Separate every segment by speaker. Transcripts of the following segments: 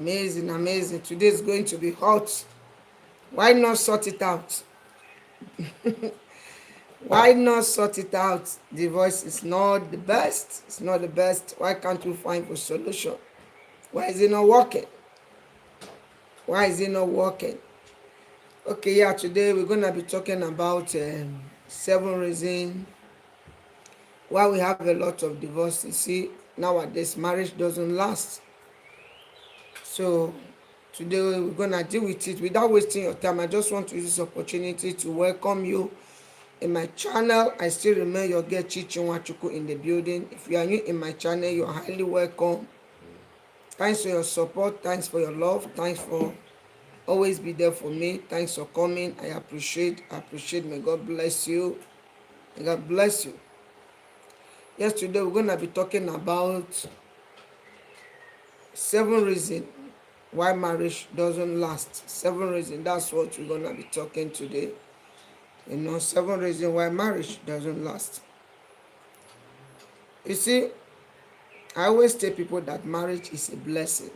Speaker 1: Amazing, amazing. Today is going to be hot. Why not sort it out? Why not sort it out? The voice is not the best. It's not the best. Why can't we find a solution? Why is it not working? Why is it not working? Okay, yeah, today we're going to be talking about 7 reasons why we have a lot of divorce. You see, nowadays marriage doesn't last. So today we're going to deal with it without wasting your time. I just want to use this opportunity to welcome you in my channel. I still remain your girl Chichi Nwachukwu in the building. If you are new in my channel, you are highly welcome. Thanks for your support. Thanks for your love. Thanks for always be there for me. Thanks for coming. I appreciate. May God bless you. May God bless you. Yes, today we're gonna be talking about 7 reasons why marriage doesn't last. 7 reasons. That's what we're gonna be talking today. 7 reasons why marriage doesn't last. You see, I always tell people that marriage is a blessing.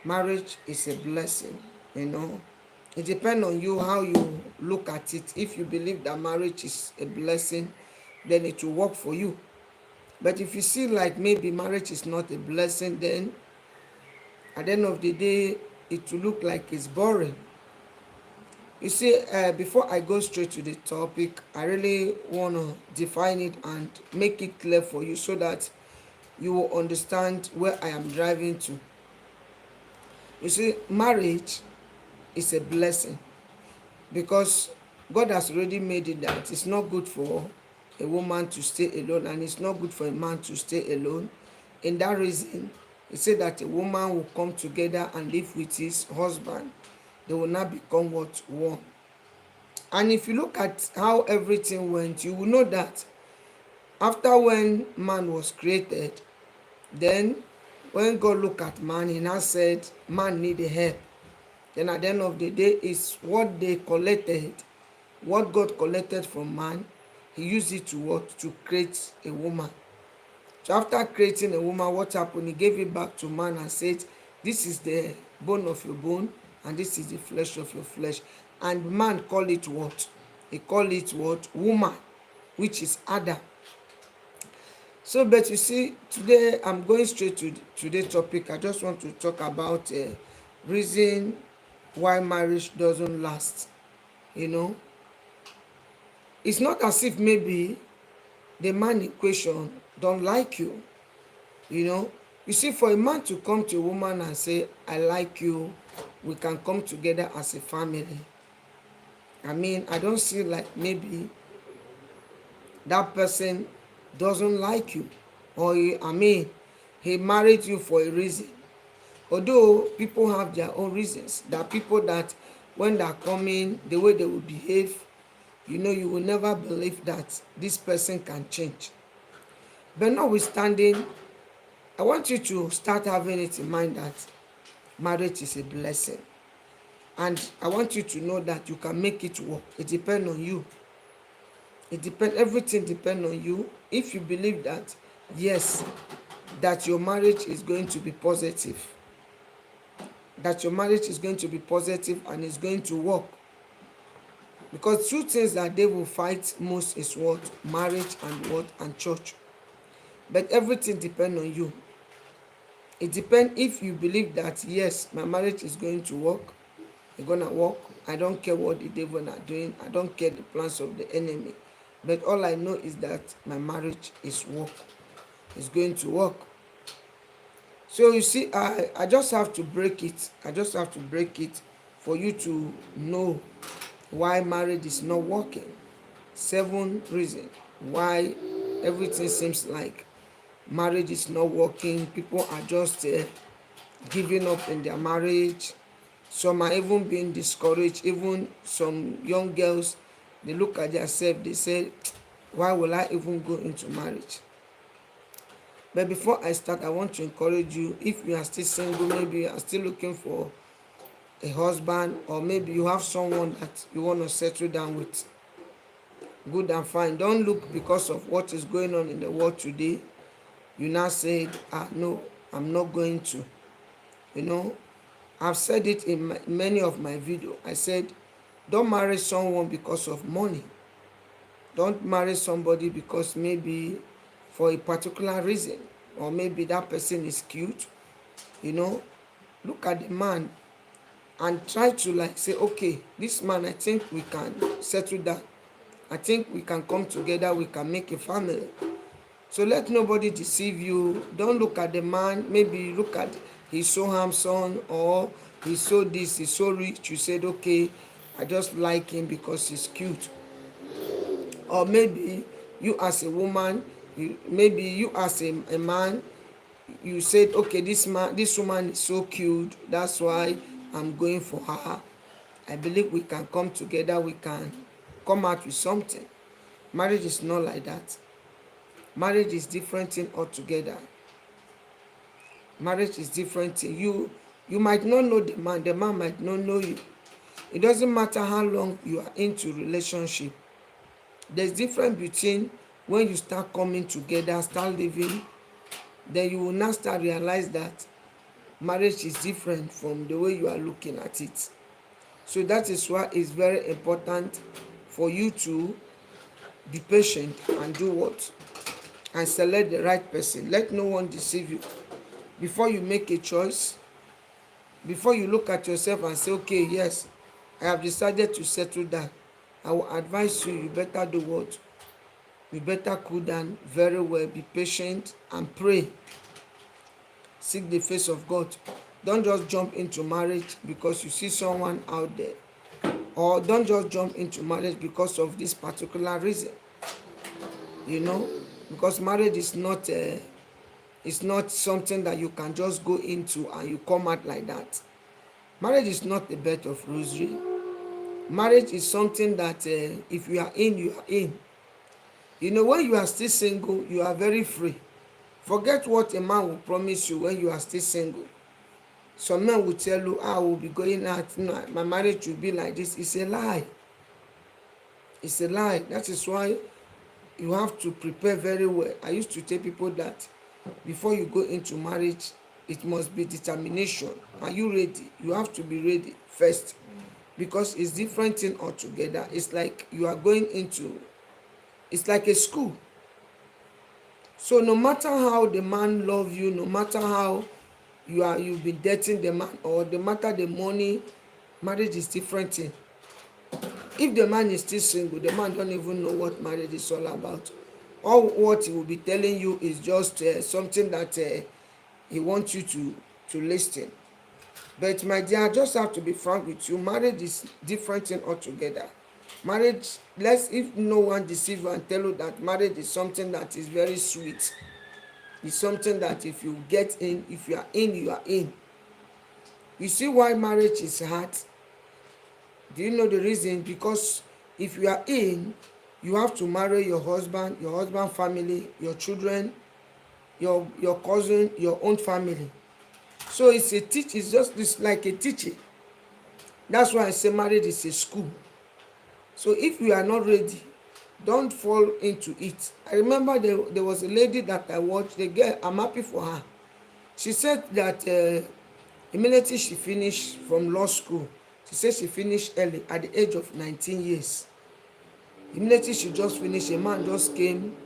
Speaker 1: Marriage is a blessing. It depends on you how you look at it. If you believe that marriage is a blessing, then it will work for you. But if you see like maybe marriage is not a blessing, then at the end of the day, it will look like it's boring. You see, before I go straight to the topic, I really want to define it and make it clear for you so that you will understand where I am driving to. You see, marriage is a blessing because God has already made it that it's not good for a woman to stay alone and it's not good for a man to stay alone. In that reason, he said that a woman will come together and live with his husband. They will not become what? One. And if you look at how everything went, you will know that after when man was created, then when God looked at man, he now said man needed help. Then at the end of the day, is what they collected, what God collected from man, he used it to what? To create a woman. So after creating a woman, what happened? He gave it back to man and said, this is the bone of your bone and this is the flesh of your flesh. And man called it what? He called it what? Woman, which is Adam. So, but you see, today I'm going straight to today's topic. I just want to talk about a reason why marriage doesn't last. It's not as if maybe the man in question don't like you. You see, for a man to come to a woman and say, I like you, we can come together as a family. I don't see like maybe that person doesn't like you, or he married you for a reason. Although people have their own reasons. There are people that when they're coming, the way they will behave, you will never believe that this person can change. But notwithstanding, I want you to start having it in mind that marriage is a blessing. And I want you to know that you can make it work. It depends on you. Everything depends on you. If you believe that, yes, that your marriage is going to be positive, and it's going to work. Because 2 things that they will fight most is what? Marriage and church. But everything depends on you. It depends if you believe that, yes, my marriage is going to work. It's going to work. I don't care what the devil are doing. I don't care the plans of the enemy. But all I know is that my marriage is going to work. So you see, I just have to break it. For you to know why marriage is not working. 7 reasons why everything seems like marriage is not working. People are just giving up in their marriage. Some are even being discouraged. Even some young girls, they look at themselves, they say, why will I even go into marriage? But before I start, I want to encourage you, if you are still single, maybe you are still looking for a husband, or maybe you have someone that you want to settle down with, good and fine. Don't look because of what is going on in the world today. You now say, no, I'm not going to. You know, I've said it in many of my videos. I said, don't marry someone because of money. Don't marry somebody because maybe for a particular reason, or maybe that person is cute. You know, look at the man and try to like say, okay, this man, I think we can settle that. I think we can come together, we can make a family. So let nobody deceive you. Don't look at the man, maybe look at he's so handsome, or he's so this, he's so rich. You said, okay, I just like him because he's cute. Or maybe you as a woman, maybe you as a man, you said, okay, this woman is so cute, that's why I'm going for her. I believe we can come together, we can come out with something. Marriage is not like that. Marriage is different thing altogether. Marriage is different thing. You might not know the man might not know you. It doesn't matter how long you are into relationship. There's difference between when you start coming together, start living, then you will now start realize that marriage is different from the way you are looking at it. So that is why it's very important for you to be patient and do what? And select the right person. Let no one deceive you. Before you make a choice, before you look at yourself and say, okay, yes, I have decided to settle down, I will advise you, you better do what? You better cool down very well, be patient and pray. Seek the face of God. Don't just jump into marriage because you see someone out there. Or don't just jump into marriage because of this particular reason. You know, because marriage is not it's not something that you can just go into and you come out like that. Marriage is not a bed of rosary. Marriage is something that if you are in, you are in. You know, when you are still single, you are very free. Forget what a man will promise you when you are still single. Some men will tell you, I will be going out, no, my marriage will be like this. It's a lie. It's a lie. That is why you have to prepare very well. I used to tell people that before you go into marriage, it must be determination. Are you ready? You have to be ready first, because it's different thing altogether. It's like you are going into, it's like a school. So no matter how the man love you, no matter how you've been dating the man, or no matter the money, marriage is different thing. If the man is still single, the man don't even know what marriage is all about. All what he will be telling you is just something that he wants you to listen. But my dear, I just have to be frank with you. Marriage is different thing altogether. Marriage, if no one deceive you and tell you that marriage is something that is very sweet. It's something that if you get in, if you are in, you are in. You see why marriage is hard? Do you know the reason? Because if you are in, you have to marry your husband family, your children, your cousin, your own family. So it's just like a teaching. That's why I say marriage is a school. So if you are not ready, don't fall into it. I remember there was a lady that I watched, the girl, I'm happy for her. She said that immediately she finished from law school, she said she finished early at the age of 19 years. Immediately she just finished, a man just came.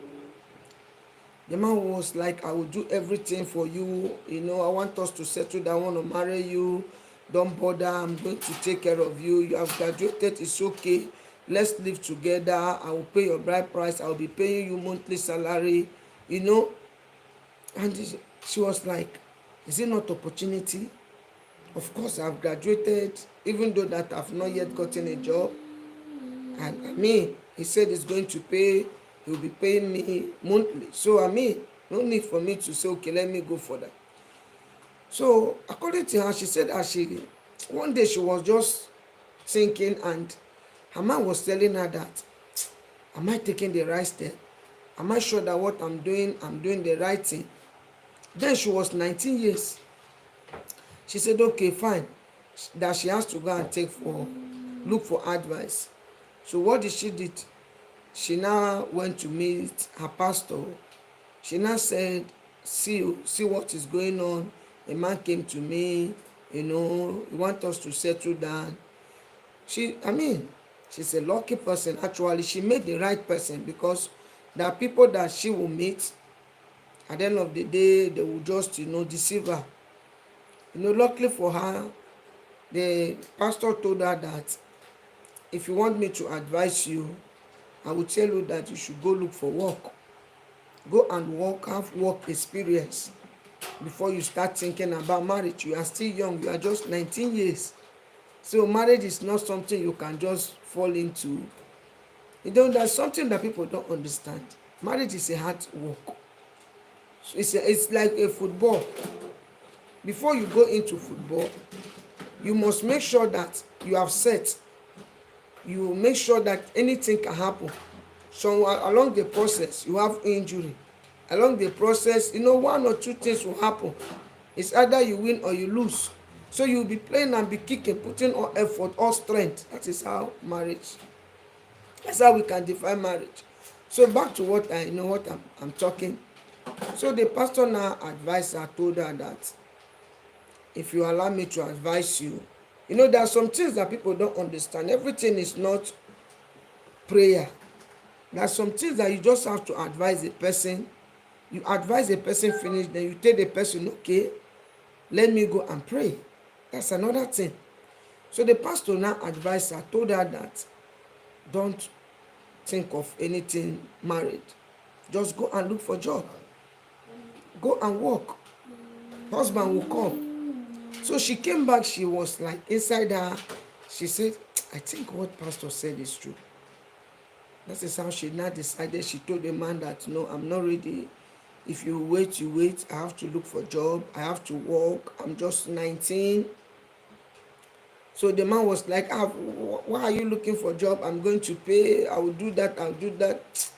Speaker 1: The man was like, I will do everything for you. You know, I want us to settle down. I want to marry you. Don't bother. I'm going to take care of you. You have graduated. It's okay. Let's live together. I will pay your bride price. I will be paying you monthly salary. You know. And she was like, is it not opportunity? Of course, I've graduated, even though that I've not yet gotten a job. And I mean, he said he's going to pay, he'll be paying me monthly. So I mean, no need for me to say, okay, let me go for that. So according to her, she said that one day she was just thinking, and her man was telling her that, am I taking the right step? Am I sure that what I'm doing the right thing? Then she was 19 years. She said, okay, fine. That she has to go and look for advice. So what did she did? She now went to meet her pastor. She now said, see what is going on a man came to me, he want us to settle down. She's a lucky person. Actually, she made the right person, because there are people that she will meet. At the end of the day, they will just, deceive her. Luckily for her, the pastor told her that if you want me to advise you, I will tell you that you should go look for work. Go and work, have work experience before you start thinking about marriage. You are still young, you are just 19 years. So marriage is not something you can just fall into. There's something that people don't understand. Marriage is a hard work. So it's like a football. Before you go into football, you must make sure that you have set. You make sure that anything can happen. So along the process, you have injury. Along the process, one or two things will happen. It's either you win or you lose. So you'll be playing and be kicking, putting all effort, all strength. That is how marriage. That's how we can define marriage. So back to what I'm talking. So the pastor now advised her, told her that if you allow me to advise you, there are some things that people don't understand. Everything is not prayer. There are some things that you just have to advise a person. You advise a person, finish, then you tell the person, okay, let me go and pray. That's another thing. So the pastor now advised her, told her that don't think of anything married. Just go and look for a job. Go and work. Husband will come. So she came back, she was like inside her. She said, I think what pastor said is true. That is how she now decided. She told the man that, no, I'm not ready. If you wait, you wait. I have to look for a job. I have to work. I'm just 19. So the man was like, why are you looking for a job? I'm going to pay. I will do that. I'll do that.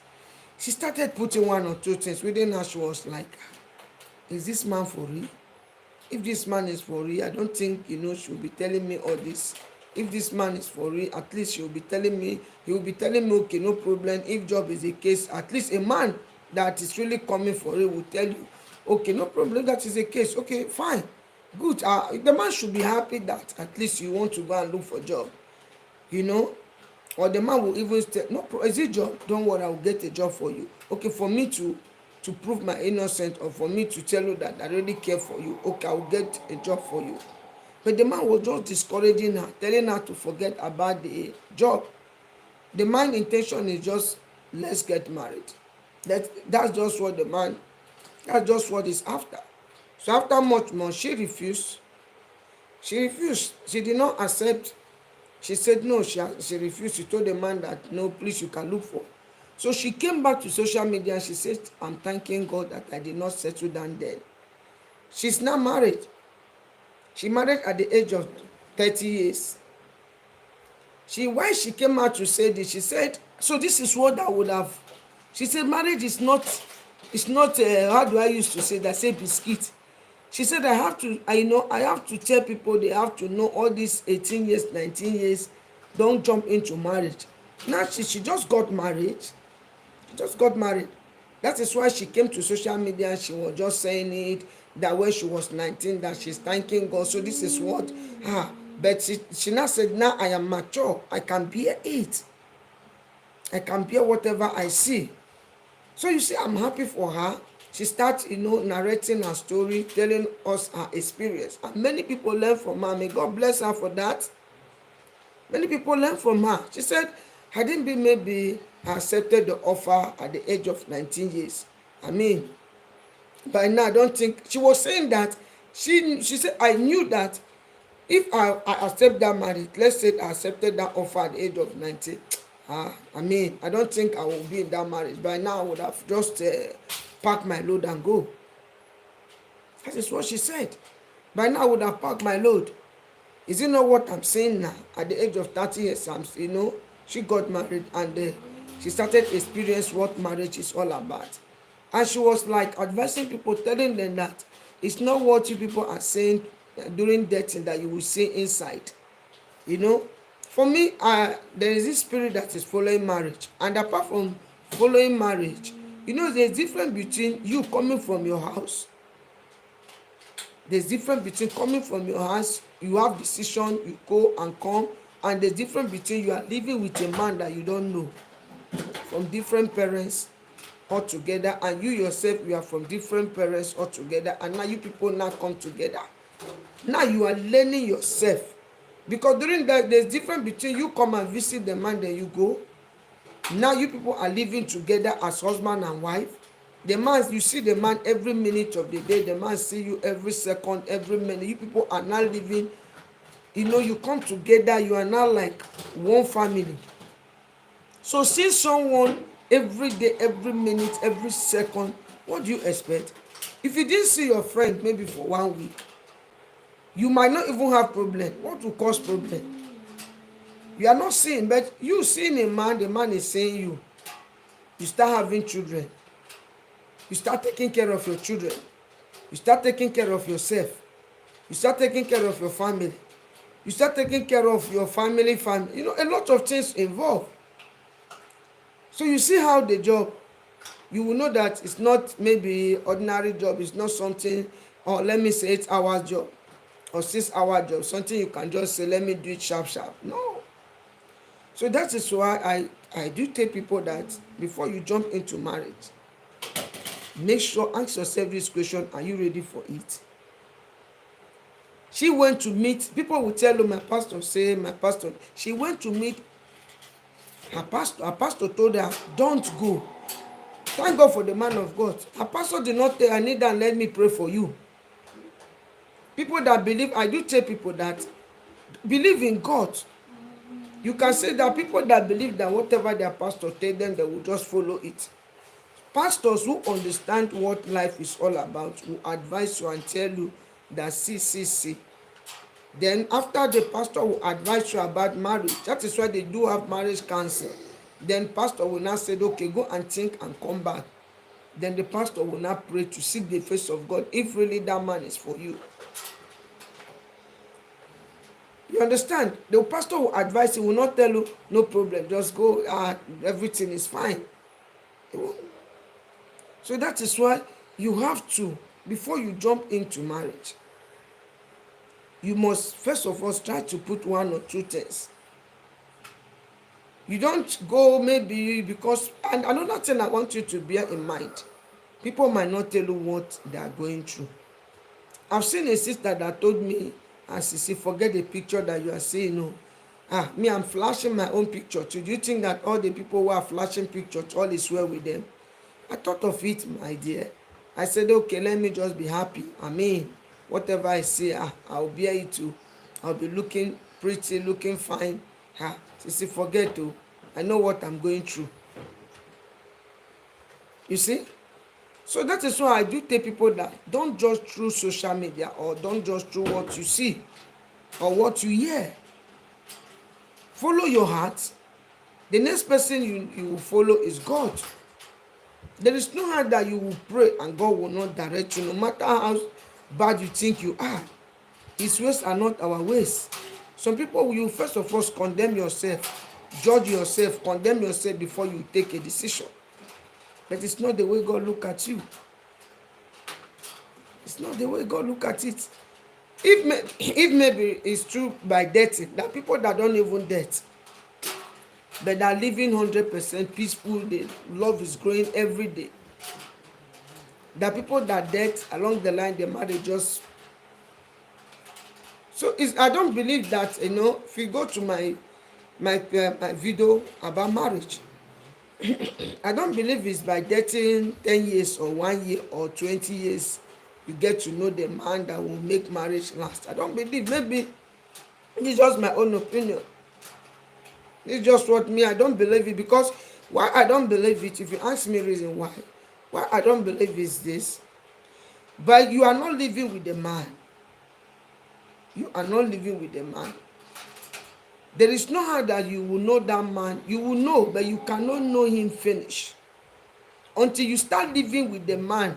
Speaker 1: She started putting one or two things. Within her, she was like, is this man for real? If this man is for real, I don't think, she'll be telling me all this. If this man is for real, at least he will be telling me, okay, no problem. If job is a case, at least a man that is really coming for real will tell you, okay, no problem, that is a case. Okay, fine, good. The man should be happy that at least you want to go and look for a job, or the man will even say, no, is it job? Don't worry, I will get a job for you. Okay, for me to prove my innocence, or for me to tell you that I really care for you, okay, I will get a job for you. But the man was just discouraging her, telling her to forget about the job. The man's intention is just, let's get married. That's just what that's just what he's after. So after much more, she refused. She did not accept. She said no, she refused. She told the man that, no, please, you can look for. So she came back to social media and she said, I'm thanking God that I did not settle down then. She's now married. She married at the age of 30 years. Why she came out to say this, she said, so this is what I would have. She said, marriage is not, how do I used to say that, say biscuit. She said, I have to tell people they have to know all these 18 years, 19 years, don't jump into marriage. Now she just got married. She just got married. That is why she came to social media and she was just saying it, that when she was 19, that she's thanking God. So this is what but she now said, now I am mature. I can bear it. I can bear whatever I see. So you see, I'm happy for her. She starts, narrating her story, telling us her experience. And many people learn from her. May God bless her for that. Many people learn from her. She said, hadn't been maybe accepted the offer at the age of 19 years. By now, I don't think, she was saying that, she said, I knew that if I accept that marriage, let's say I accepted that offer at the age of 19, I don't think I will be in that marriage. By now, I would have just packed my load and go. That is what she said. By now, I would have packed my load. Is it not what I'm saying now? At the age of 30 years, she got married and she started experience what marriage is all about. And she was like advising people, telling them that it's not what you people are saying during dating that you will see inside. For me, there is this spirit that is following marriage. And apart from following marriage, there's a difference between you coming from your house There's difference between coming from your house, you have decision, you go and come, and there's difference between you are living with a man that you don't know, from different parents altogether, and you yourself, you are from different parents altogether, and now you people now come together. Now you are learning yourself, because during that there's difference between you come and visit the man, then you go. Now you people are living together as husband and wife. The man, you see the man every minute of the day, the man see you every second, every minute. You people are now living, you come together, you are now like one family. So see someone every day, every minute, every second, what do you expect? If you didn't see your friend maybe for 1 week, you might not even have problem. What will cause problem? You are not seeing, but you seeing a man, the man is seeing you. You start having children. You start taking care of your children. You start taking care of yourself. You start taking care of your family. You start taking care of your family. A lot of things involved. So you see how the job, you will know that it's not maybe ordinary job. It's not something, or let me say 8 hours job or 6-hour job, something you can just say, let me do it sharp. No. So that is why I do tell people that before you jump into marriage, make sure, ask yourself this question: are you ready for it? She went to meet, people will tell you, my pastor, she went to meet her pastor. Her pastor told her, don't go. Thank God for the man of God. Her pastor did not tell her, Anita, and let me pray for you. People that believe, I do tell people that believe in God. You can say that people that believe that whatever their pastor tell them, they will just follow it. Pastors who understand what life is all about will advise you and tell you that see. Then after the pastor will advise you about marriage, that is why they do have marriage counsel. Then pastor will now say, okay, go and think and come back. Then the pastor will now pray to seek the face of God if really that man is for you. You understand? The pastor will advise, he will not tell you, no problem, just go, everything is fine. So that is why you have to, before you jump into marriage, you must first of all try to put 1 or 2 things. You don't go maybe because, and another thing I want you to bear in mind, people might not tell you what they are going through. I've seen a sister that told me, as she said, forget the picture that you are seeing. Me, I'm flashing my own picture too. Do you think that all the people who are flashing pictures, all is well with them? I thought of it, my dear. I said, okay, let me just be happy. I mean, whatever I see, I'll bear it too. I'll be looking pretty, looking fine. She said, forget to. I know what I'm going through. You see? So that is why I do tell people that don't just through social media, or don't just through what you see or what you hear. Follow your heart. The next person you will follow is God. There is no how that you will pray and God will not direct you, no matter how bad you think you are. His ways are not our ways. Some people, you first of all condemn yourself, judge yourself, condemn yourself before you take a decision. But it's not the way God look at you. It's not the way God look at it. If maybe it's true by dating, there are people that don't even date, but they are living 100% peaceful. The love is growing every day. There are people that date along the line, the marriage just. So I don't believe that, if you go to my video about marriage, I don't believe it's by dating 10 years or 1 year or 20 years you get to know the man that will make marriage last. I don't believe. Maybe it's just my own opinion. It's just what me, I don't believe it. Because why I don't believe it, if you ask me reason why I don't believe is this. But you are not living with the man. You are not living with the man. There is no how that you will know that man. You will know, but you cannot know him finish. Until you start living with the man.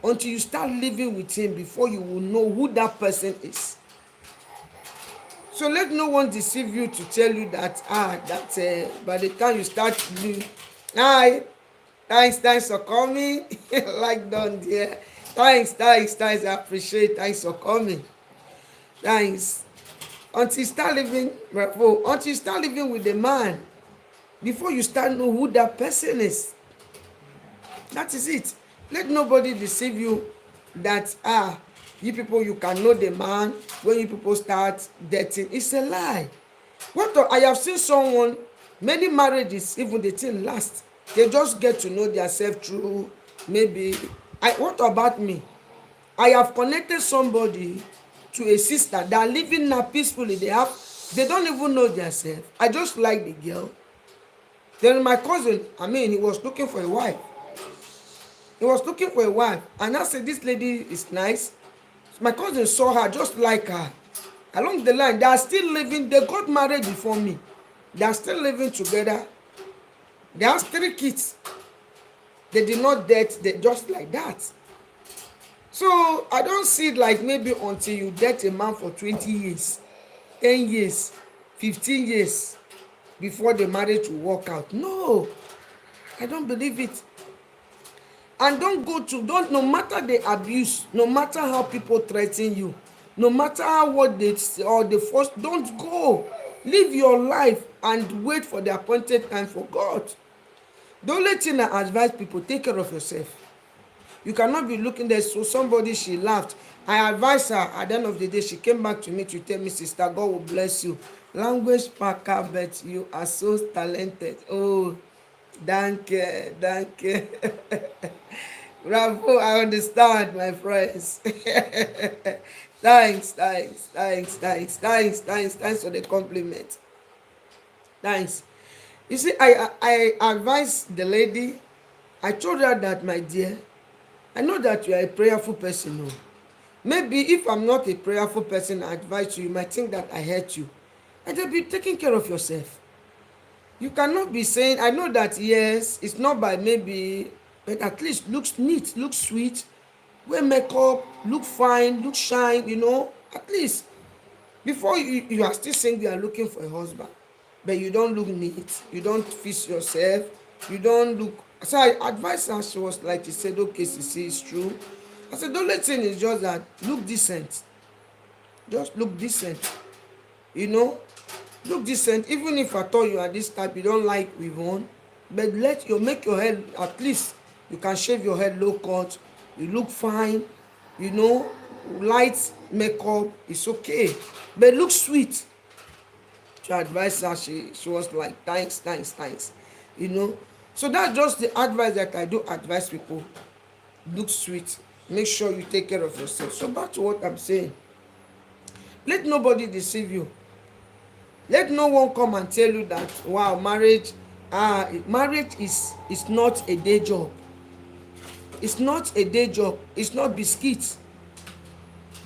Speaker 1: Until you start living with him, before you will know who that person is. So let no one deceive you to tell you that, by the time you start doing, thanks for coming. Like done there. Thanks. I appreciate. Thanks for coming. Thanks. Until you start living, until you start living with the man, before you start know who that person is. That is it. Let nobody deceive you that you people you can know the man when you people start dating. It's a lie. I have seen someone, many marriages, even the thing last. They just get to know themselves through maybe. What about me? I have connected somebody to a sister that are living now peacefully. They don't even know themselves. I just like the girl. Then my cousin, he was looking for a wife. And I said, this lady is nice. My cousin saw her, just like her. Along the line, they are still living. They got married before me. They are still living together. They have 3 kids. They did not date, they just like that. So I don't see it like maybe until you date a man for 20 years, 10 years, 15 years before the marriage will work out. No, I don't believe it. And no matter the abuse, no matter how people threaten you, no matter what they say or the force, don't go. Live your life and wait for the appointed time for God. The only thing I advise people, take care of yourself. You cannot be looking there. So somebody, she laughed. I advised her. At the end of the day, she came back to me to tell me, sister, God will bless you. Language packer, but you are so talented. Oh, thank you. Bravo, I understand, my friends. Thanks for the compliment. Thanks. You see, I advised the lady. I told her that, my dear, I know that you are a prayerful person. No. Maybe if I'm not a prayerful person, I advise you might think that I hurt you. And then be taking care of yourself. You cannot be saying, I know that, yes, it's not by maybe, but at least looks neat, looks sweet, wear makeup, look fine, look shine, at least. Before you are still saying you are looking for a husband, but you don't look neat, you don't fix yourself, you don't look. So I advised her. She was like, she said, okay, Sisi, it's true. I said, the only thing is just that look decent. Just look decent. Look decent. Even if I thought you are this type, you don't like Yvonne, but make your head, at least you can shave your head low cut, you look fine, light makeup, it's okay, but look sweet. To advise her, she was like, thanks. So that's just the advice that I do advise people. Look sweet. Make sure you take care of yourself. So back to what I'm saying. Let nobody deceive you. Let no one come and tell you that, wow, marriage is not a day job. It's not a day job. It's not biscuits.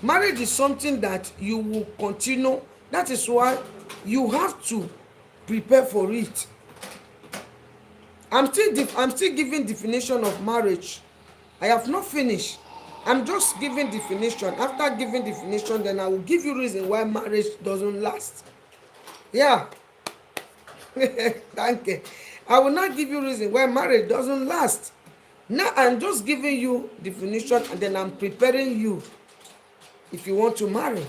Speaker 1: Marriage is something that you will continue. That is why you have to prepare for it. I'm still giving definition of marriage. I have not finished. I'm just giving definition. After giving definition, then I will give you reason why marriage doesn't last. Yeah. Thank you. I will not give you reason why marriage doesn't last. Now I'm just giving you definition, and then I'm preparing you if you want to marry.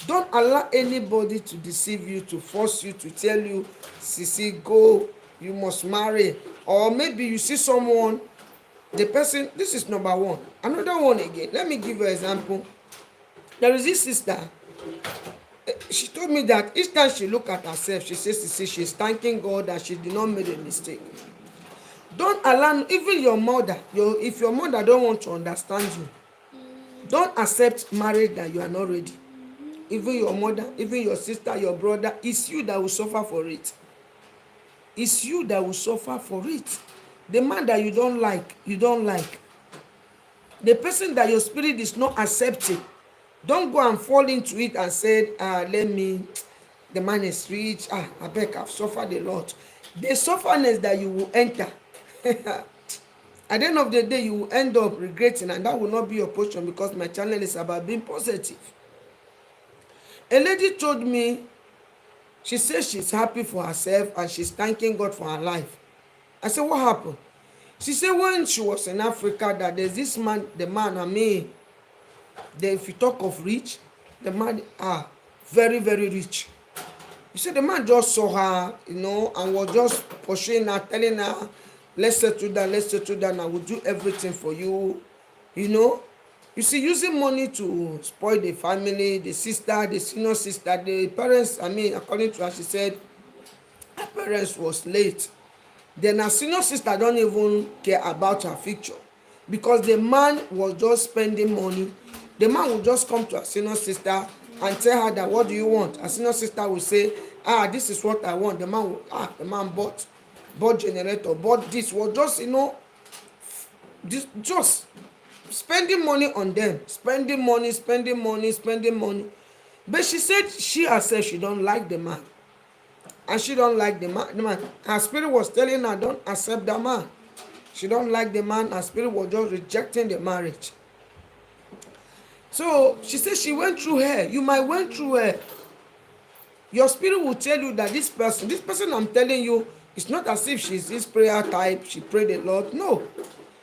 Speaker 1: Don't allow anybody to deceive you, to force you, to tell you, Sisi, go, you must marry. Or maybe you see someone, the person, this is number one. Another one again. Let me give you an example. There is this sister. She told me that each time she look at herself, she says, Sisi, she's thanking God that she did not make a mistake. Don't allow, even your mother, if your mother don't want to understand you, don't accept marriage that you are not ready. Even your mother, even your sister, your brother, it's you that will suffer for it. It's you that will suffer for it. The man that you don't like, the person that your spirit is not accepting, don't go and fall into it and say, the man is rich, I beg, I've suffered a lot. The sufferness that you will enter, at the end of the day, you will end up regretting, and that will not be your portion, because my channel is about being positive. A lady told me, she says she's happy for herself and she's thanking God for her life. I said, what happened? She said when she was in Africa that there's this man, the man, I mean, if you talk of rich, the man are very, very rich. You see, the man just saw her, and was just pursuing her, telling her, let's settle down, I will do everything for you, you know. You see, using money to spoil the family, the sister, the senior sister, the parents, I mean, according to her, she said her parents was late. Then her senior sister don't even care about her future because the man was just spending money. The man will just come to her senior sister and tell her that, what do you want? Her senior sister will say, this is what I want. The man bought generator, bought this, was just, just spending money on them, spending money. But she said she herself, she don't like the man. And she don't like the man. Her spirit was telling her, don't accept the man. She don't like the man. Her spirit was just rejecting the marriage. So she said she went through her. You might went through her. Your spirit will tell you that this person I'm telling you, it's not as if she's this prayer type. She prayed a lot. No.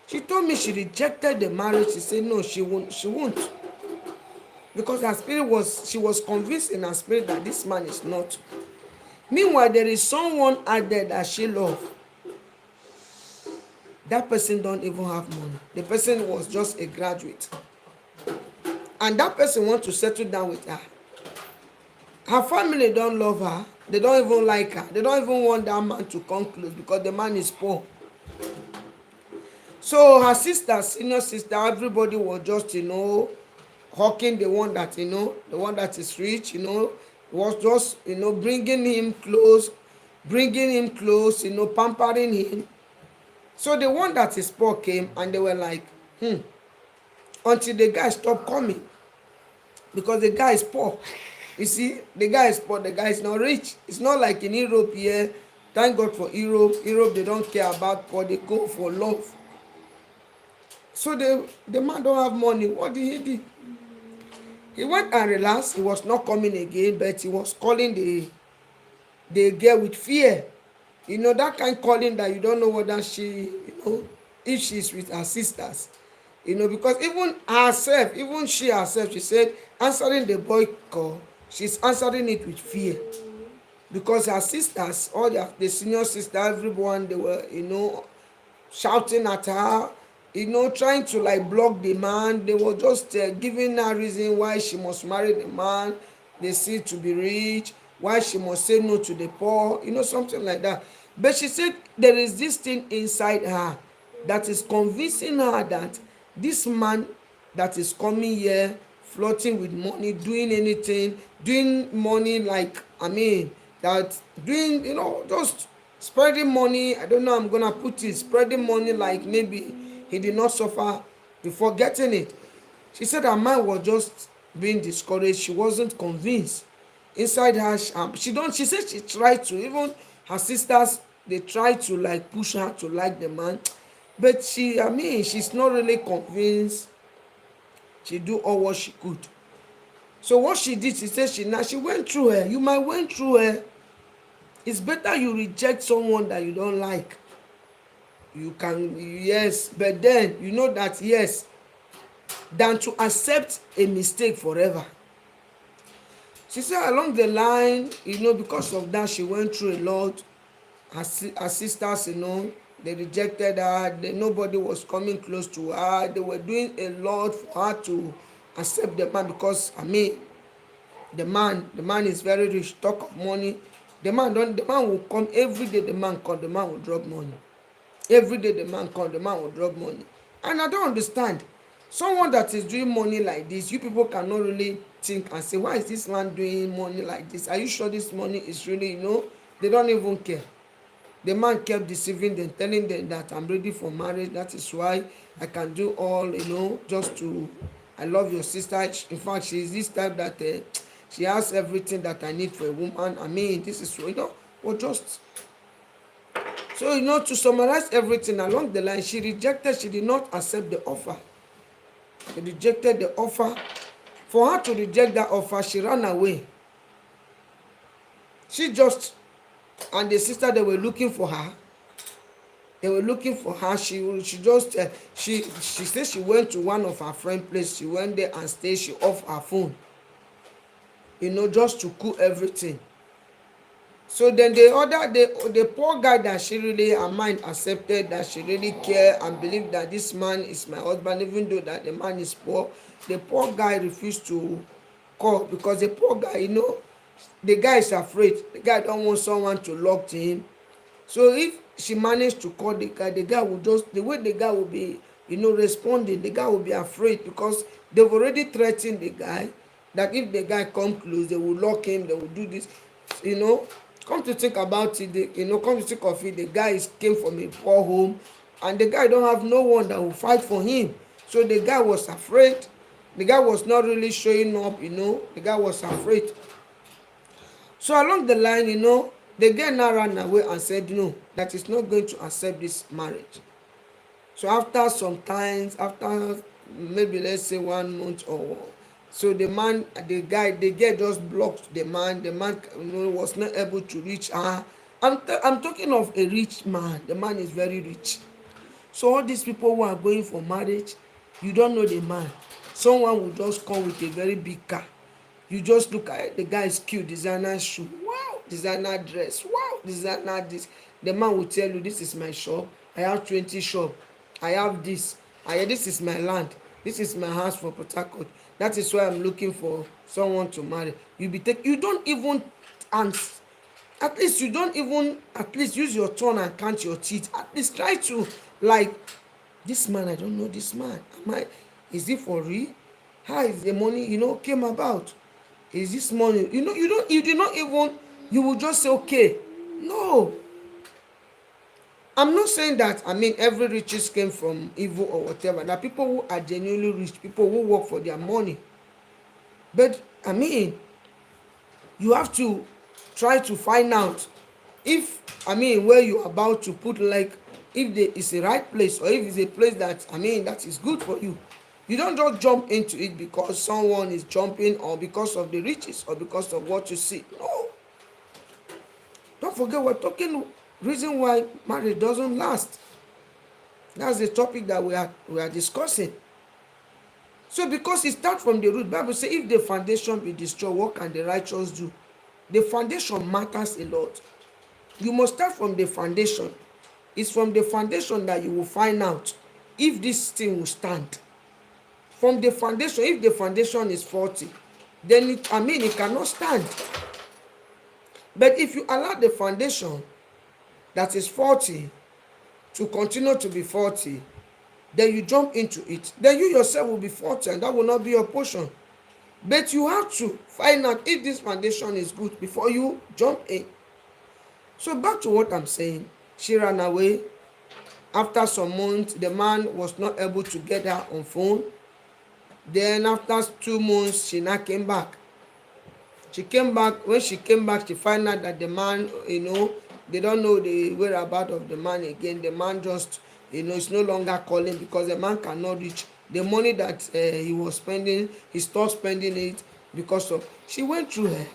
Speaker 1: She told me she rejected the marriage. She said no, she won't. Because her spirit she was convinced in her spirit that this man is not. Meanwhile, there is someone out there that she loves. That person don't even have money. The person was just a graduate. And that person wants to settle down with her. Her family don't love her. They don't even like her. They don't even want that man to come close because the man is poor. So her sister, senior sister, everybody was just, hawking the one that, the one that is rich, was just, bringing him close, pampering him. So the one that is poor came and they were like, until the guy stopped coming. Because the guy is poor. You see, the guy is poor, the guy is not rich. It's not like in Europe here. Thank God for Europe. Europe, they don't care about poor, they go for love. So the man don't have money. What did he do? He went and relaxed. He was not coming again, but he was calling the girl with fear. That kind of calling that you don't know whether she, if she's with her sisters. Because even she herself, she said, answering the boy call, she's answering it with fear. Because her sisters, all the senior sister, everyone, they were, shouting at her, trying to like block the man. They were just giving her reason why she must marry the man. They see to be rich, why she must say no to the poor, something like that. But she said there is this thing inside her that is convincing her that this man that is coming here, flirting with money, doing anything, doing money like, that doing, just spreading money. I don't know, I'm going to put it, spreading money like maybe he did not suffer before getting it. She said her mind was just being discouraged. She wasn't convinced. Inside her, she said she tried to, even her sisters, they tried to like push her to like the man. But she's not really convinced. She do all what she could. So what she did, she said she went through her. You might went through her. It's better you reject someone that you don't like. You can, yes, but then you know that, yes, than to accept a mistake forever. She said along the line, because of that, she went through a lot. Her sisters, they rejected her. Nobody was coming close to her. They were doing a lot for her to accept the man because, the man is very rich. Talk of money. The man will come every day. The man will drop money. Every day the man will drop money. And I don't understand. Someone that is doing money like this, you people cannot really think and say, why is this man doing money like this? Are you sure this money is really, they don't even care. The man kept deceiving them, telling them that I'm ready for marriage. That is why I can do all, just to, I love your sister. In fact, she is this type that she has everything that I need for a woman. This is, or just. So, to summarize everything along the line, she did not accept the offer. She rejected the offer. For her to reject that offer, she ran away. And the sister, they were looking for her. They were looking for her. She just she said she went to one of her friend place. She went there and stayed. She off her phone, just to cool everything. So then the poor guy that she really, her mind accepted, that she really care and believe that this man is my husband, even though that the man is poor. The poor guy refused to call, because the poor guy, the guy is afraid. The guy don't want someone to lock to him. So if she managed to call the guy will just, the way the guy will be, responding, the guy will be afraid, because they've already threatened the guy that if the guy come close, they will lock him, they will do this. Come to think about it, come to think of it, the guy came from a poor home, and the guy don't have no one that will fight for him. So the guy was afraid. The guy was not really showing up. The guy was afraid. So along the line, the girl now ran away and said no, that is not going to accept this marriage. So after some time, after maybe let's say 1 month or so, the girl just blocked the man. The man was not able to reach her. I'm talking of a rich man. The man is very rich. So all these people who are going for marriage, you don't know the man. Someone will just come with a very big car. You just look at it, the guy is cute, designer shoe, wow, designer dress, wow, designer this. The man will tell you, this is my shop, I have 20 shop, I have this, this is my land, this is my house for Port Harcourt. That is why I'm looking for someone to marry. You don't even, and at least you don't even, at least use your tongue and count your teeth. At least try to, like, this man, I don't know this man. Is it for real? How is the money, came about? Is this money? You did not even, you will just say, okay. No. I'm not saying that, every riches came from evil or whatever. There are people who are genuinely rich, people who work for their money. But, you have to try to find out if, where you're about to put, like, if there is a right place, or if it's a place that, that is good for you. You don't just jump into it because someone is jumping, or because of the riches, or because of what you see. No. Don't forget, we're talking reason why marriage doesn't last. That's the topic that we are discussing. So because it starts from the root, Bible says, if the foundation be destroyed, what can the righteous do? The foundation matters a lot. You must start from the foundation. It's from the foundation that you will find out if this thing will stand. From the foundation, if the foundation is faulty, then it cannot stand. But if you allow the foundation that is faulty to continue to be faulty, then you jump into it, then you yourself will be faulty, and that will not be your portion. But you have to find out if this foundation is good before you jump in. So back to what I'm saying. She ran away. After some months, the man was not able to get her on phone. Then after 2 months, she now came back. She came back. When she came back, she found out that the man, they don't know the whereabouts of the man again. The man just, is no longer calling, because the man cannot reach the money that he was spending. He stopped spending it because of, she went through her.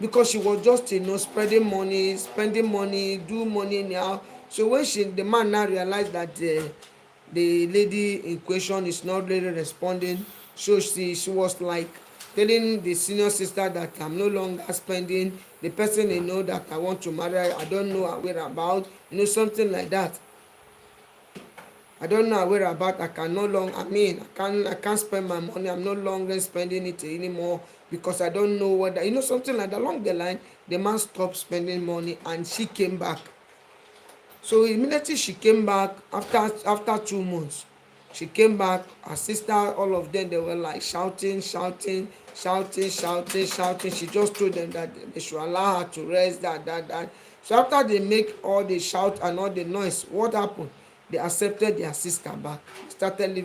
Speaker 1: Because she was just, spreading money, spending money, do money now. So when the man now realized that the lady in question is not really responding, so she was like telling the senior sister that I'm no longer spending. The person that I want to marry, I don't know her whereabouts, something like that. I don't know her whereabouts. I can no longer, I can't spend my money. I'm no longer spending it anymore because I don't know whether, something like that. Along the line, the man stopped spending money and she came back. So immediately she came back, after 2 months, she came back. Her sister, all of them, they were like shouting. She just told them that they should allow her to rest, that. So after they make all the shout and all the noise, what happened? They accepted their sister back, started living.